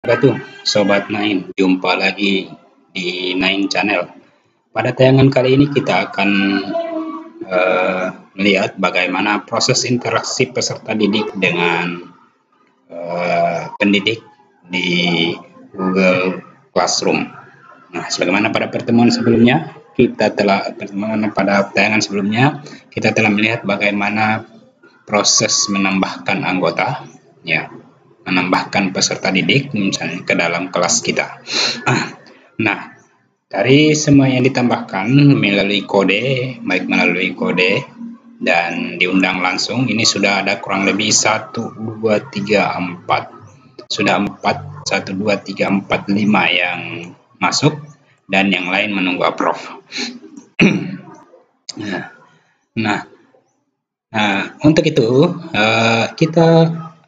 Wabarakatuh, Sobat Nain. Jumpa lagi di Nain Channel. Pada tayangan kali ini kita akan melihat bagaimana proses interaksi peserta didik dengan pendidik di Google Classroom. Nah, sebagaimana pada pertemuan sebelumnya, pada tayangan sebelumnya, kita telah melihat bagaimana proses menambahkan anggota, menambahkan peserta didik misalnya ke dalam kelas kita. Nah, dari semua yang ditambahkan melalui kode dan diundang langsung, ini sudah ada kurang lebih 1, 2, 3, 4. Sudah 4, 1, 2, 3, 4, 5 yang masuk dan yang lain menunggu approve. Nah, untuk itu kita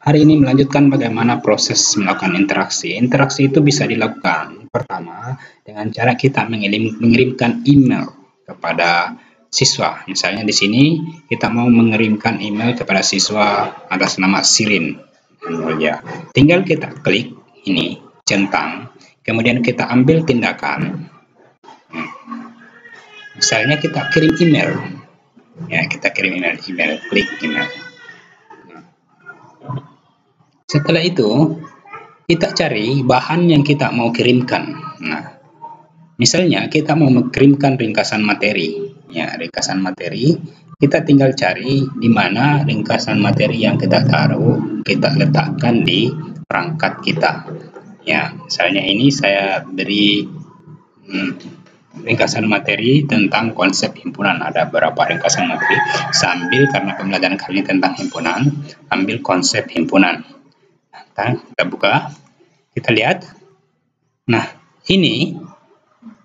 hari ini melanjutkan bagaimana proses melakukan interaksi. Interaksi itu bisa dilakukan pertama dengan cara kita mengirimkan email kepada siswa. Misalnya di sini kita mau mengirimkan email kepada siswa atas nama Sirin. Tinggal kita klik ini, centang, kemudian kita ambil tindakan. Misalnya kita kirim email. Kita kirim email, klik email. Setelah itu, kita cari bahan yang kita mau kirimkan. Nah, misalnya kita mau mengirimkan ringkasan materi. Ringkasan materi, kita tinggal cari di mana ringkasan materi yang kita taruh, kita letakkan di perangkat kita. Misalnya ini saya beri ringkasan materi tentang konsep himpunan. Ada beberapa ringkasan materi. Sambil karena pembelajaran kali ini tentang himpunan, ambil konsep himpunan. Kita buka, kita lihat. Nah, ini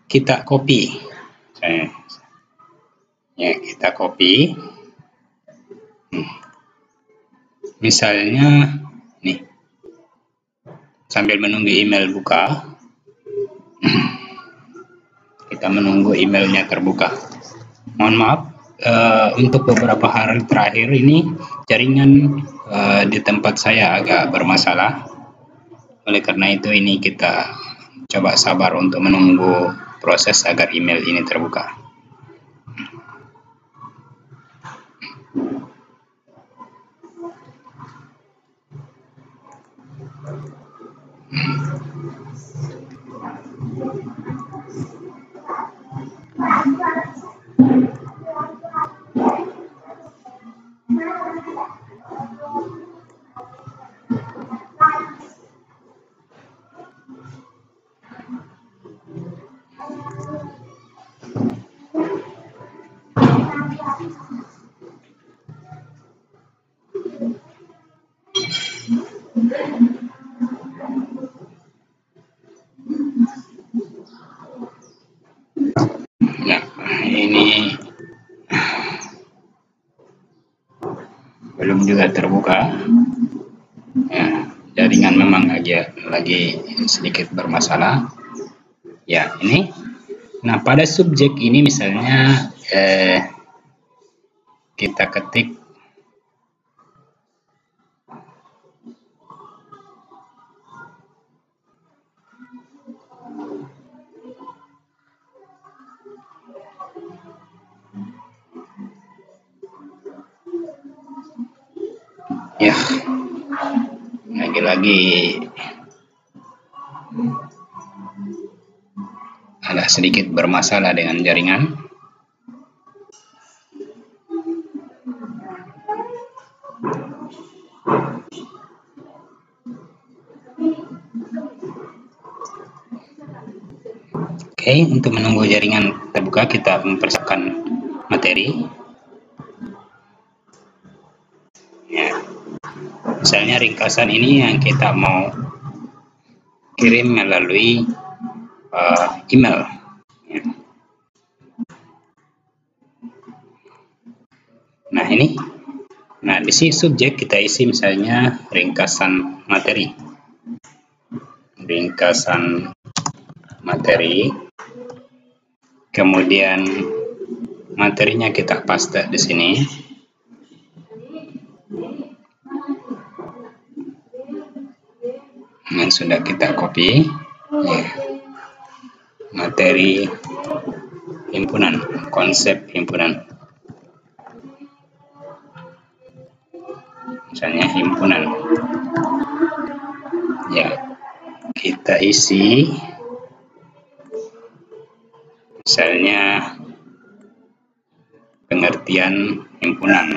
kita copy. Kita copy. Misalnya, nih, sambil menunggu email buka. Kita menunggu emailnya terbuka. Mohon maaf, untuk beberapa hari terakhir ini jaringan di tempat saya agak bermasalah. Oleh karena itu ini kita coba sabar untuk menunggu proses agar email ini terbuka. Ini belum juga terbuka. Jaringan memang lagi sedikit bermasalah. Ini. Nah, pada subjek ini misalnya kita ketik lagi-lagi ada sedikit bermasalah dengan jaringan. Oke, untuk menunggu jaringan terbuka kita mempersiapkan materi. Misalnya ringkasan ini yang kita mau kirim melalui email. Nah, ini. Nah, di sini subjek kita isi misalnya ringkasan materi. Ringkasan materi. Kemudian materinya kita paste di sini. yang sudah kita copy, ya, materi himpunan, konsep himpunan, misalnya himpunan, ya, kita isi misalnya pengertian himpunan.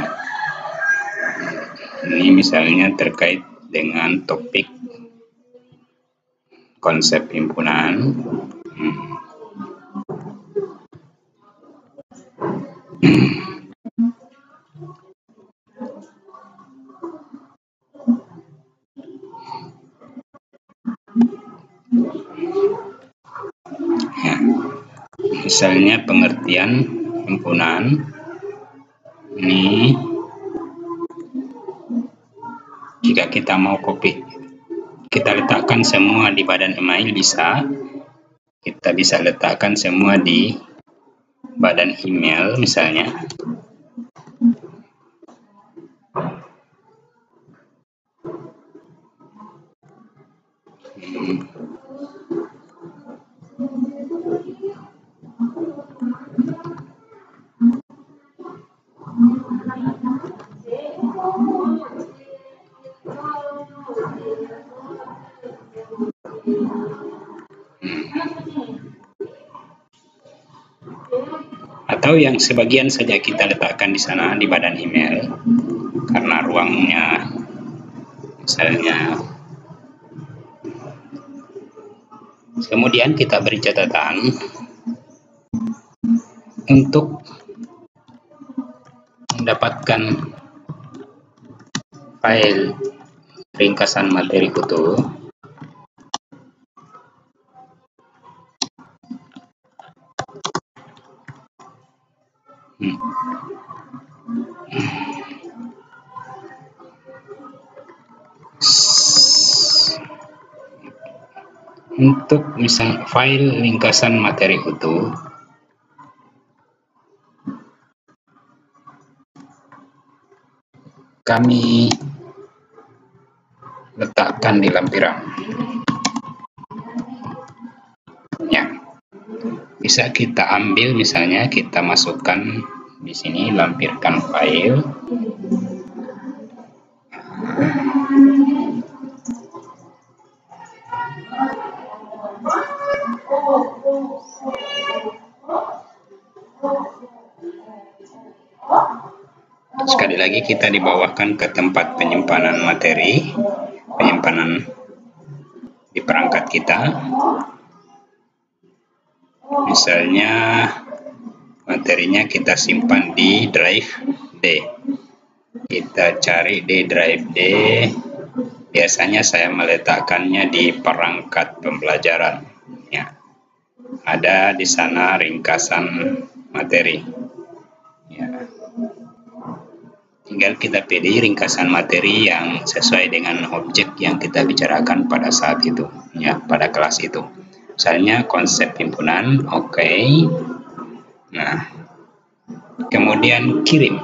Ini misalnya terkait dengan topik konsep himpunan. Ya, misalnya pengertian himpunan ini, jika kita mau copy, kita letakkan semua di badan email bisa. Kita bisa letakkan semua di badan email misalnya. Atau yang sebagian saja kita letakkan di sana di badan email karena ruangnya misalnya. Kemudian kita beri catatan untuk mendapatkan file ringkasan materi utuh. Untuk misal file ringkasan materi utuh, kami letakkan di lampiran. Ya, bisa kita ambil misalnya kita masukkan di sini, lampirkan file. Sekali lagi kita dibawahkan ke tempat penyimpanan materi, penyimpanan di perangkat kita. Misalnya materinya kita simpan di drive D. Kita cari di drive D. Biasanya saya meletakkannya di perangkat pembelajaran. Ya, ada di sana ringkasan materi. Ya. Tinggal kita pilih ringkasan materi yang sesuai dengan objek yang kita bicarakan pada saat itu, ya, pada kelas itu. Misalnya konsep himpunan, oke. Nah, kemudian kirim.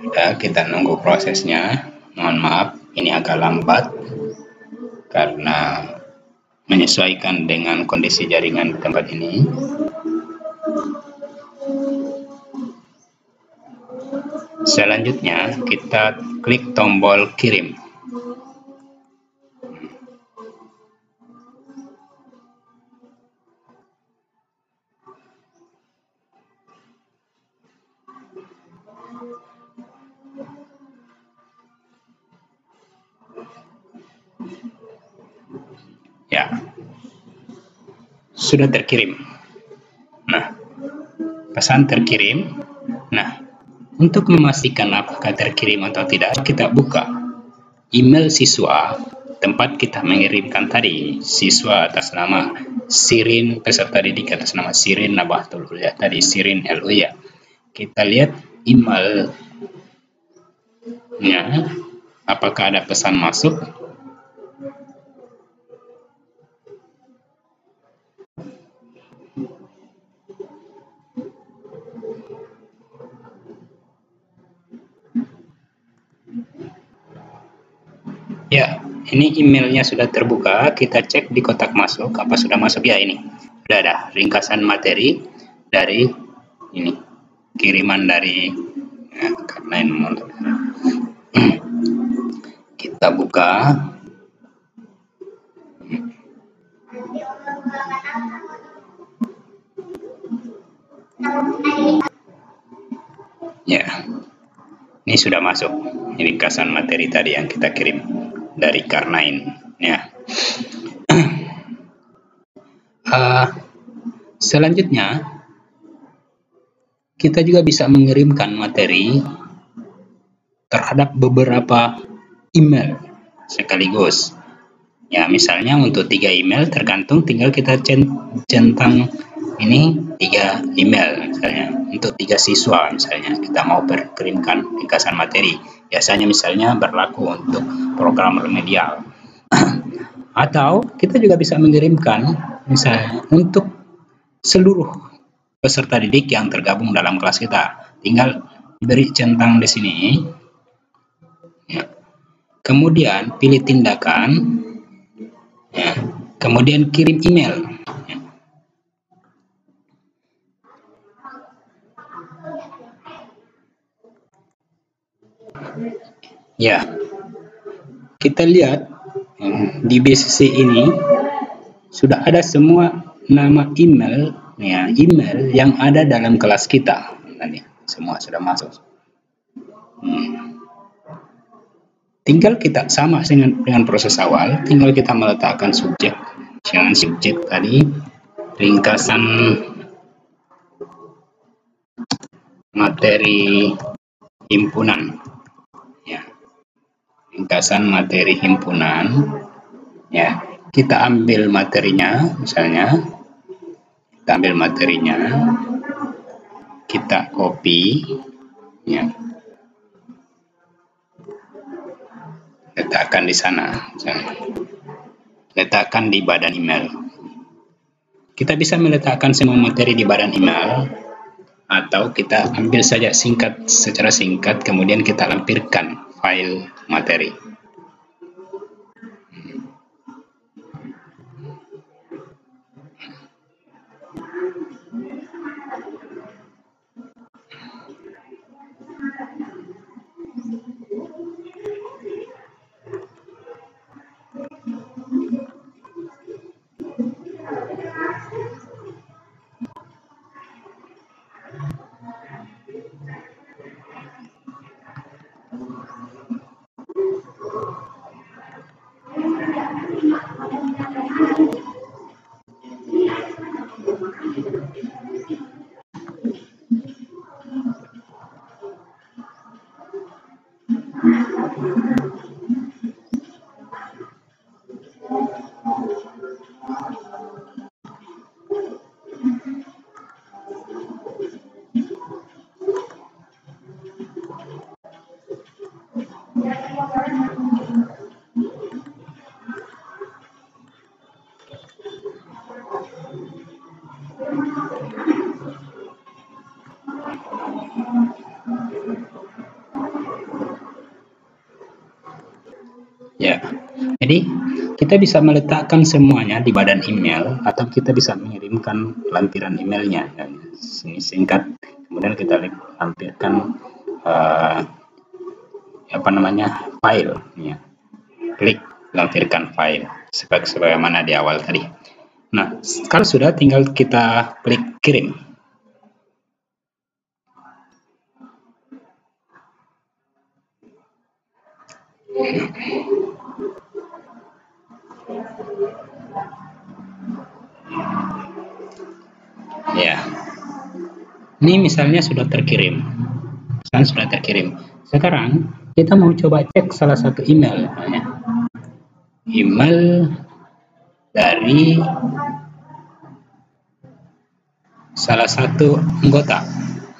Udah, kita nunggu prosesnya. Mohon maaf, ini agak lambat karena menyesuaikan dengan kondisi jaringan di tempat ini. Selanjutnya kita klik tombol kirim. Ya, sudah terkirim. Nah, pesan terkirim. Nah, untuk memastikan apakah terkirim atau tidak, kita buka email siswa tempat kita mengirimkan tadi. Siswa atas nama Sirin, peserta didik atas nama Sirin Nabatul Ulia tadi, Sirin Eluya. Kita lihat emailnya, apakah ada pesan masuk. ini emailnya sudah terbuka. Kita cek di kotak masuk, apa sudah masuk ya. Ini sudah ada ringkasan materi dari ini, kiriman dari Karnain. Kita buka. Ya, ini sudah masuk ringkasan materi tadi yang kita kirim dari Karnain. Ya. Selanjutnya kita juga bisa mengirimkan materi terhadap beberapa email sekaligus. Ya, misalnya untuk 3 email tergantung, tinggal kita centang ini 3 email misalnya. Untuk 3 siswa misalnya kita mau berkirimkan ringkasan materi. Biasanya misalnya berlaku untuk program remedial. Atau kita juga bisa mengirimkan misalnya untuk seluruh peserta didik yang tergabung dalam kelas kita. Tinggal beri centang di sini. Ya. Kemudian pilih tindakan. Ya. Kemudian kirim email. Ya, kita lihat di BCC ini sudah ada semua nama email, ya, email yang ada dalam kelas kita. Tadi semua sudah masuk. Tinggal kita sama dengan proses awal, tinggal kita meletakkan subjek. Jangan subjek tadi ringkasan materi himpunan. Ya. Ringkasan materi himpunan. Ya, kita ambil materinya, misalnya kita ambil materinya, kita copy, ya, letakkan di sana, misalnya. Letakkan di badan email. Kita bisa meletakkan semua materi di badan email, atau kita ambil saja secara singkat, kemudian kita lampirkan file materi. Ya, jadi kita bisa meletakkan semuanya di badan email, atau kita bisa mengirimkan lampiran emailnya. Ini singkat, kemudian kita lampirkan file. Ya. Klik lampirkan file sebagaimana di awal tadi. Nah, kalau sudah, tinggal kita klik kirim. Ya, ini misalnya sudah terkirim. Sekarang kita mau coba cek salah satu email, email dari salah satu anggota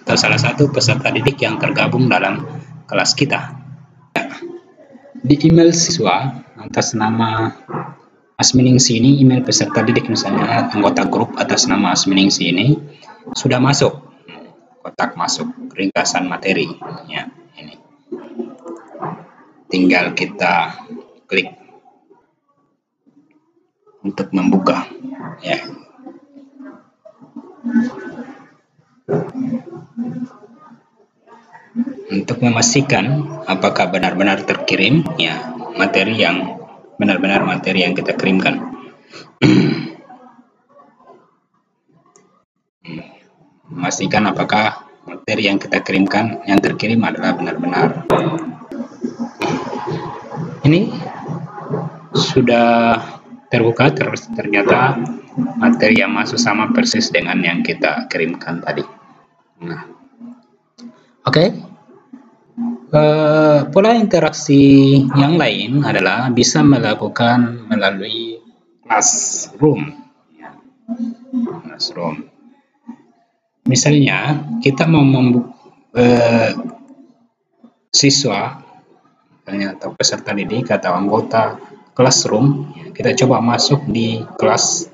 atau salah satu peserta didik yang tergabung dalam kelas kita. Di email siswa atas nama Asminingsi ini, email peserta didik misalnya anggota grup atas nama Asminingsi ini sudah masuk kotak masuk ringkasan materi, ya, ini tinggal kita klik untuk membuka, ya. Untuk memastikan apakah benar-benar terkirim, ya, materi yang benar-benar materi yang kita kirimkan. Memastikan apakah materi yang kita kirimkan, yang terkirim adalah benar-benar. Ini sudah terbuka, ternyata materi yang masuk sama persis dengan yang kita kirimkan tadi. Nah, oke. Pola interaksi yang lain adalah bisa melakukan melalui classroom. Ya, classroom. Misalnya kita mau siswa, misalnya atau peserta didik atau anggota classroom, kita coba masuk di kelas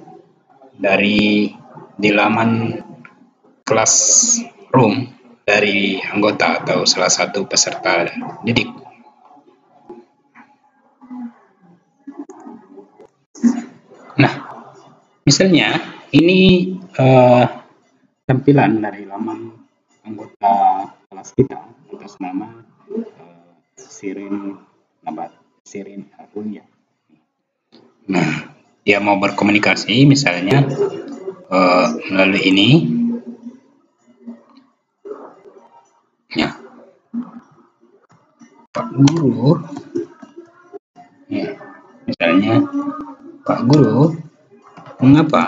di laman classroom dari anggota atau salah satu peserta didik. Nah, misalnya ini tampilan dari laman anggota kelas kita atas nama Sirin Arulya. Nah, dia mau berkomunikasi misalnya melalui ini, ya, Pak Guru, ya, misalnya Pak Guru, mengapa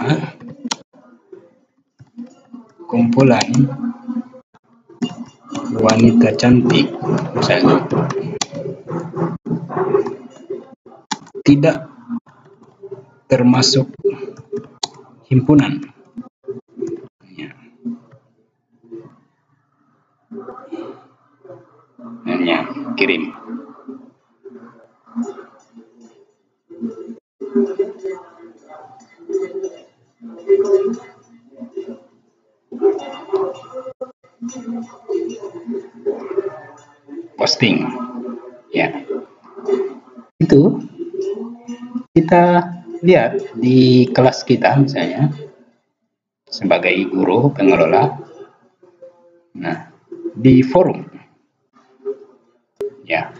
kumpulan wanita cantik misalnya tidak termasuk himpunan, ya. Hanya kirim. Posting, ya. Itu kita lihat di kelas kita misalnya sebagai guru pengelola. Nah, di forum, ya.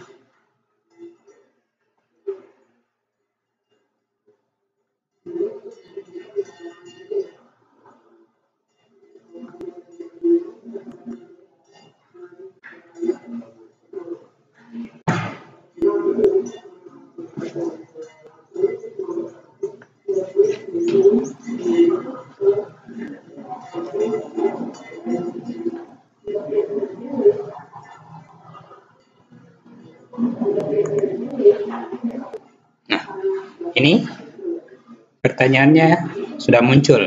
Nah, ini pertanyaannya sudah muncul.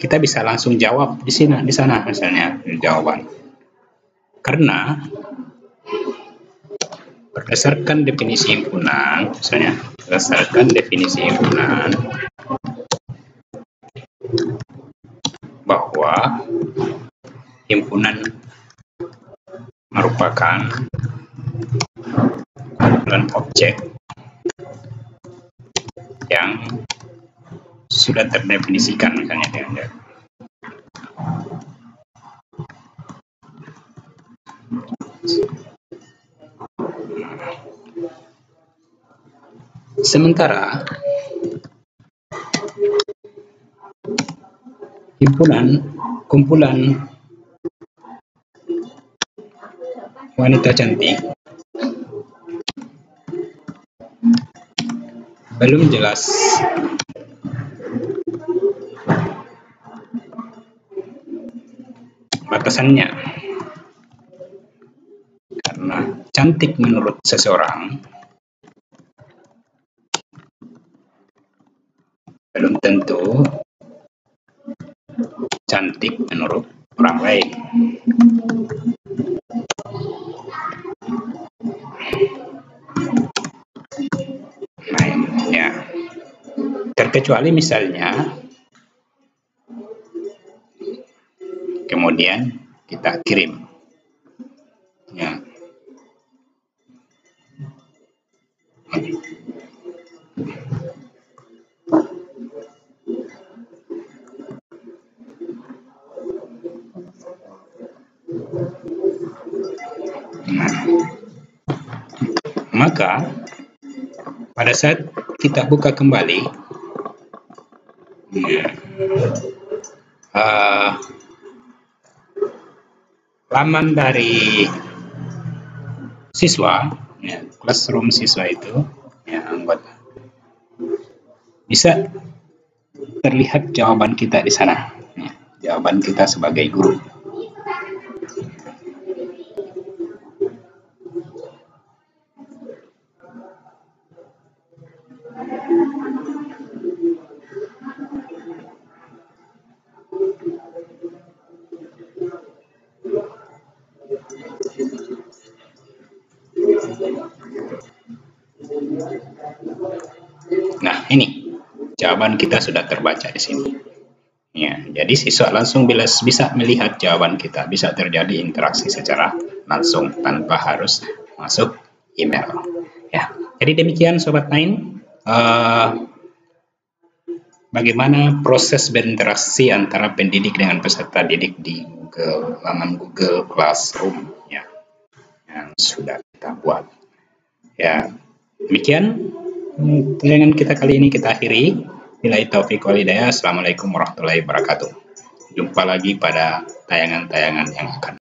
Kita bisa langsung jawab di sana misalnya jawaban. Karena berdasarkan definisi himpunan, misalnya berdasarkan definisi himpunan bahwa himpunan merupakan kumpulan objek yang sudah terdefinisikan misalnya dengan sementara kumpulan wanita cantik belum jelas batasannya, karena cantik menurut seseorang belum tentu cantik menurut orang lain. Nah, ya. Terkecuali misalnya kemudian kita kirim, ya. Nah, maka pada saat kita buka kembali laman dari siswa, ya, classroom siswa itu, ya, anggota, bisa terlihat jawaban kita di sana, ya, jawaban kita sebagai guru. Nah, ini jawaban kita sudah terbaca di sini. Ya, jadi siswa langsung bisa melihat jawaban kita, bisa terjadi interaksi secara langsung tanpa harus masuk email. Ya, jadi demikian Sobat Nain, bagaimana proses berinteraksi antara pendidik dengan peserta didik di laman Google Classroom, ya, yang sudah kita buat. Ya, demikian tayangan kita kali ini kita akhiri. Billahi taufiq wal hidayah. Assalamualaikum warahmatullahi wabarakatuh. Jumpa lagi pada tayangan-tayangan yang akan